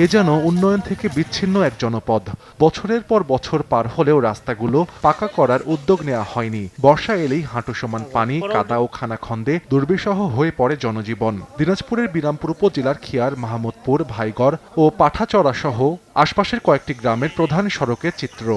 এ যেন উন্নয়ন থেকে বিচ্ছিন্ন এক জনপদ। বছরের পর বছর পার হলেও রাস্তাগুলো পাকা করার উদ্যোগ নেওয়া হয়নি। বর্ষা এলেই হাঁটু সমান পানি, কাদা ও খানাখন্দে দুর্বিষহ হয়ে পড়ে জনজীবন। দিনাজপুরের বিরামপুর উপজেলার খিয়ার, মাহমুদপুর, ভাইগড় ও পাঠাচড়া সহ আশপাশের কয়েকটি গ্রামের প্রধান সড়কের চিত্র।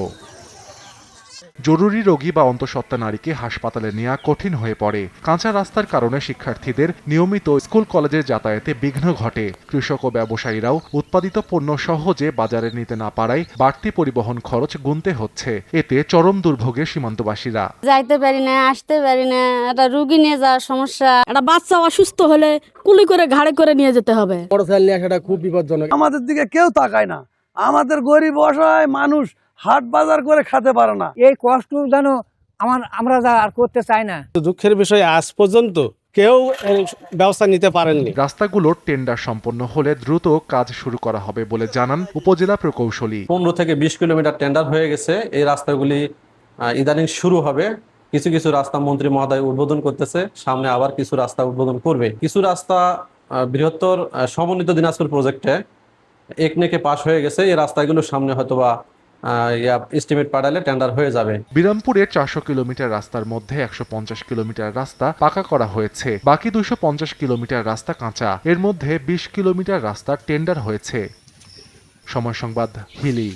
জরুরি রোগী বা অন্তঃসত্ত্বা নারীকে হাসপাতালে নেওয়া কঠিন হয়ে পড়ে। কাঁচা রাস্তার কারণে শিক্ষার্থীদের নিয়মিত স্কুল কলেজে যাতায়াতে বিঘ্ন ঘটে। কৃষক ও ব্যবসায়ীরাও উৎপাদিত পণ্য সহজে বাজারে নিতে না পারায় বাড়তি পরিবহন খরচ গুনতে হচ্ছে। এতে চরম দুর্ভোগে সীমান্তবাসীরা। যাইতে পারি না, আসতে পারি না, একটা রুগী নিয়ে যাওয়ার সমস্যা। একটা বাচ্চা অসুস্থ হলে কুলি করে ঘাড়ে করে নিয়ে যেতে হবে। মোটরসাইকেল নিয়ে আসাটা খুব বিপজ্জনক। আমাদের দিকে কেউ তাকায় না। আমাদের গরিব অসহায় মানুষ হাট বাজার করে খেতে পারে না। এই কষ্ট যেন আমরা আর করতে চাই না। দুঃখের বিষয়, আজ পর্যন্ত কেউ ব্যবস্থা নিতে পারেননি। রাস্তাগুলোর টেন্ডার সম্পন্ন হলে দ্রুত কাজ শুরু করা হবে বলে জানান উপজেলা প্রকৌশলী। 15 থেকে 20 কিলোমিটার টেন্ডার হয়ে গেছে। এই রাস্তাগুলি ইদানিং শুরু হবে। কিছু কিছু রাস্তা মন্ত্রী মহোদয় উদ্বোধন করতেছে, সামনে আবার কিছু রাস্তা উদ্বোধন করবে। কিছু রাস্তা বৃহত্তর সমন্বিত দিনাজপুর প্রজেক্টে একনেকে পাশ হয়ে গেছে। এই রাস্তাগুলোর সামনে হয়তোবা এস্টিমেট পাঠালে টেন্ডার হয়ে যাবে। বিরামপুরের 400 কিলোমিটার রাস্তার মধ্যে 150 কিলোমিটার রাস্তা পাকা করা হয়েছে। বাকি 250 কিলোমিটার রাস্তা কাঁচা। এর মধ্যে 20 কিলোমিটার রাস্তা টেন্ডার হয়েছে। সময় সংবাদ, হিলি।